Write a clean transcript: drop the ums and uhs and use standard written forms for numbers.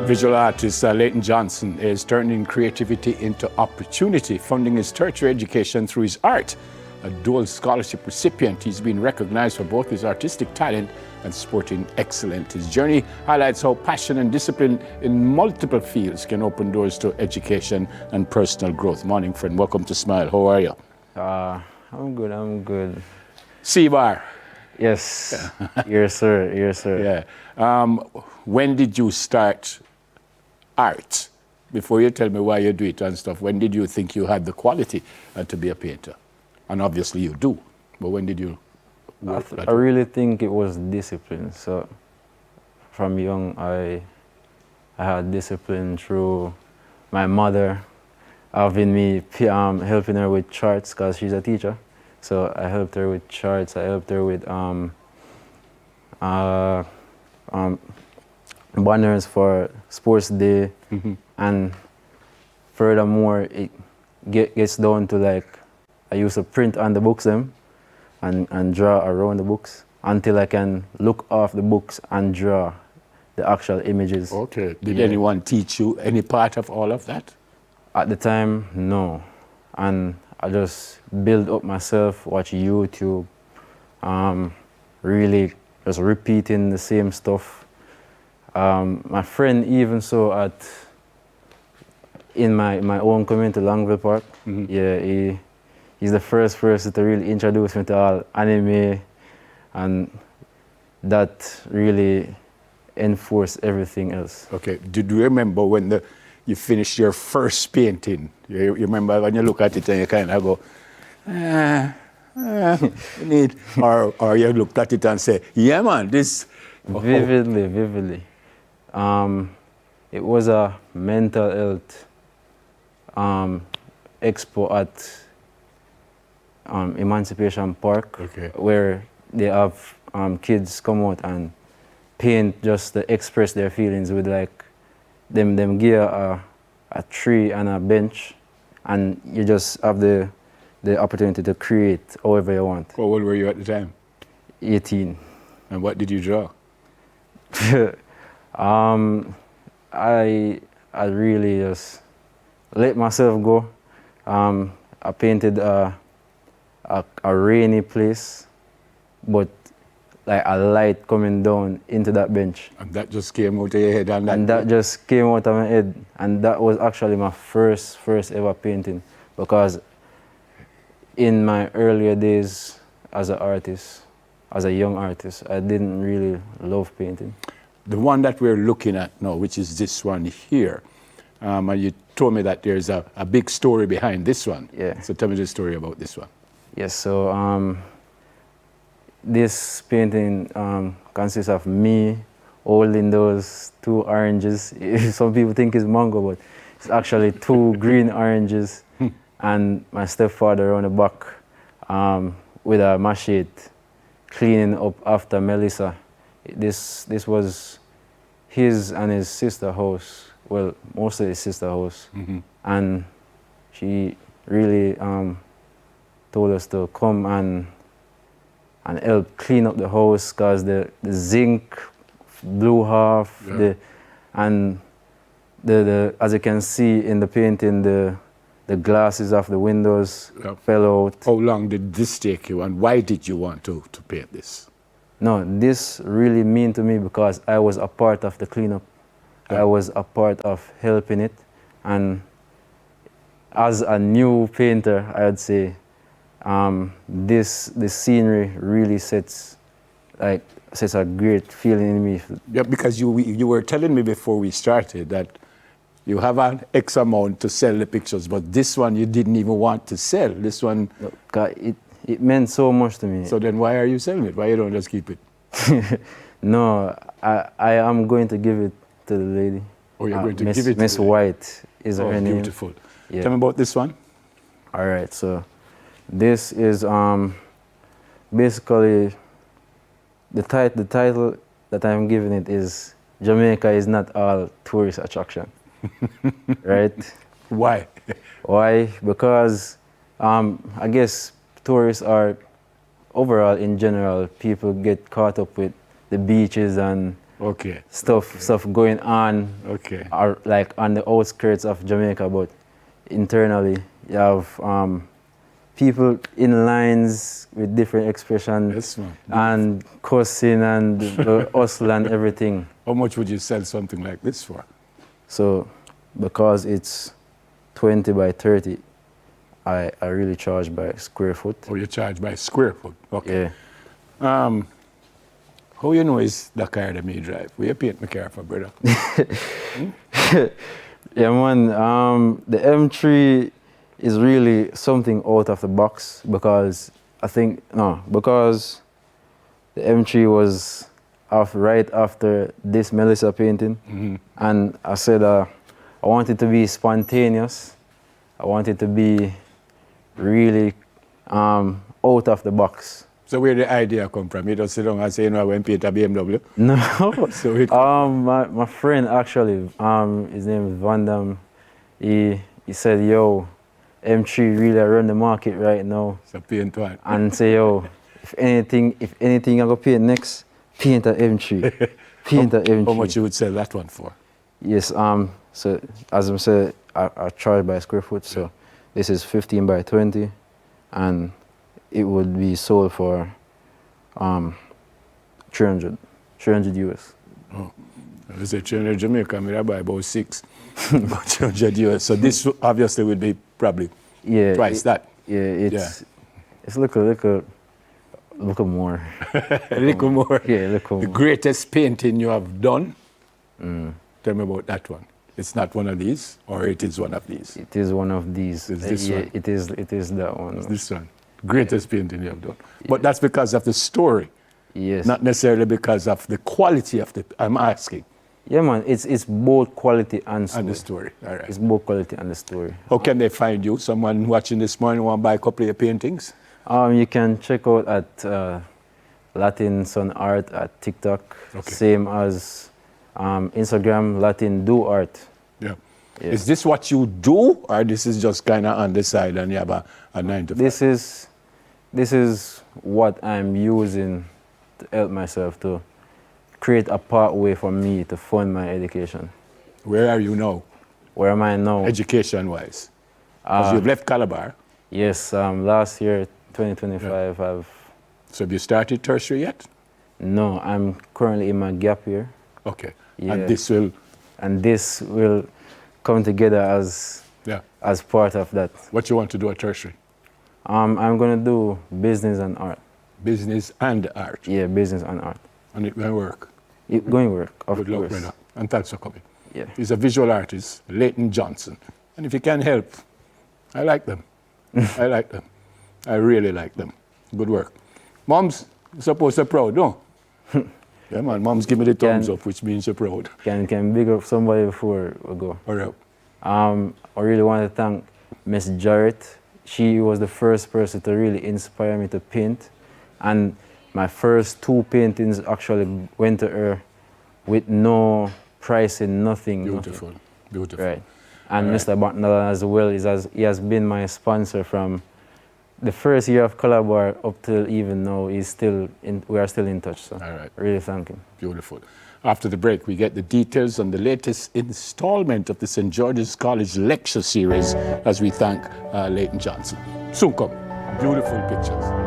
Visual artist Leighton Johnson is turning creativity into opportunity, funding his tertiary education through his art. A dual scholarship recipient, he's been recognized for both his artistic talent and sporting excellence. His journey highlights how passion and discipline in multiple fields can open doors to education and personal growth. Morning, friend. Welcome to Smile. How are you? I'm good. C-Bar. Yes. Yes, sir. Yes, sir. Yeah. When did you start art? Before you tell me why you do it and stuff, when did you think you had the quality to be a painter? And obviously you do, but when did you work for that? I really think it was discipline. So from young, I had discipline through my mother having me helping her with charts because she's a teacher. So I helped her with charts. I helped her with banners for sports day, and furthermore, it gets down to like I used to print on the books them and draw around the books until I can look off the books and draw the actual images. Okay. Did anyone teach you any part of all of that? At the time, no. And I just build up myself, watch YouTube, really just repeating the same stuff. My friend even saw in my own community, Longville Park. Yeah, he's the first person to really introduce me to all anime, and that really enforced everything else. Okay. Did you remember when you finished your first painting? You remember when you look at it and you kind of go, neat, or you looked at it and say, yeah, man, this. Vividly. It was a mental health expo at Emancipation Park, where they have kids come out and paint just to express their feelings with like them gear a tree and a bench, and you just have the opportunity to create however you want. How old were you at the time? 18. And what did you draw? I really just let myself go. I painted a rainy place, but like a light coming down into that bench. And that just came out of your head? And that just came out of my head. And that was actually my first ever painting, because in my earlier days as an artist, as a young artist, I didn't really love painting. The one that we're looking at now, which is this one here, and you told me that there's a big story behind this one. Yeah. So tell me the story about this one. Yes, so this painting consists of me holding those 2 oranges. Some people think it's mango, but it's actually 2 green oranges, and my stepfather on the back with a machete cleaning up after Melissa. This was his and his sister's house. Well, mostly his sister's house. And she really told us to come and help clean up the house because the zinc blew off. Yeah. And as you can see in the painting, the glasses of the windows fell out. How long did this take you, and why did you want to paint this? No, this really mean to me because I was a part of the cleanup. Yeah. I was a part of helping it, and as a new painter, I would say this scenery really sets a great feeling in me. Yeah, because you were telling me before we started that you have an X amount to sell the pictures, but this one you didn't even want to sell. This one, it meant so much to me. So then why are you selling it? Why you don't just keep it? No, I am going to give it to the lady. Oh, you're going to give it to Miss White is her name. Beautiful. Yeah. Tell me about this one. All right, so this is basically the title that I'm giving it is Jamaica is not all tourist attraction. Right? Why? Why? Because I guess tourists are, overall in general, people get caught up with the beaches and Okay. stuff going on, Okay. or like on the outskirts of Jamaica, but internally you have people in lines with different expressions Yes, man. and cussing and the hustle and everything. How much would you sell something like this for? So because it's 20 by 30, I really charge by square foot. Or you charge by square foot? Okay. Yeah. How you know is the car that me drive? Where you paint my car for, brother? Yeah, man. The M3 is really something out of the box because because the M3 was right after this Melissa painting, and I said I wanted to be spontaneous. I wanted to be really out of the box. So where the idea come from? You don't sit down and say, I went paint a BMW? No. So it my friend actually, his name is Van Dam. He said, yo, M3 really run the market right now. So paint one. And say, yo, if anything I go paint next, paint a M3. Paint a M3. How much you would sell that one for? Yes, so as I said, I charge by square foot, so this is 15 by 20, and it would be sold for 300 US. Oh, I say 300 Jamaica, I buy about 6, about 300 US. So this obviously would be probably twice that. Yeah, it's a little more. A little more. Yeah, a little The more. greatest painting you have done? Tell me about that one. It's not one of these, or it is one of these? It is one of these. It's this one? It is that one. It's this one. Greatest painting you have done. But that's because of the story, Yes. not necessarily because of the quality of the, I'm asking, Yeah, man. It's both quality and story. and the story. All right. It's both quality and the story. How can they find you? Someone watching this morning want to buy a couple of your paintings? You can check out at Latin Sun Art at TikTok. Okay. Same as Instagram, Latin Do Art. Yeah. Yeah. Is this what you do, or this is just kind of on the side and you have a 9 to 5? This is what I'm using to help myself to create a pathway for me to fund my education. Where are you now, Where am I now? education-wise? Because you've left Calabar. Yes, last year, 2025, So have you started tertiary yet? No, I'm currently in my gap year. Okay. Yeah. And this will come together as part of that. what you want to do at tertiary? I'm gonna do business and art. Business and art. Yeah, business and art. And it will work. It going work, of Good luck, course. brother. And thanks for coming. Yeah. He's a visual artist, Leighton Johnson. And if you can help, I like them. I like them. I really like them. Good work. Moms, you're supposed to be proud, no? Yeah, man. Moms give me the thumbs up, which means you're proud. Can big up somebody before we go. All right. I really want to thank Miss Jarrett. She was the first person to really inspire me to paint. And my first 2 paintings actually went to her with no pricing, nothing. Beautiful. Nothing. Beautiful. Right. And All right. Mr. Batnala as well, he has been my sponsor from the first year of Calabar up till even now. We are still in touch. So All right. really thank him. Beautiful. After the break, we get the details on the latest installment of the St. George's College lecture series as we thank Leighton Johnson. Soon come. Beautiful pictures.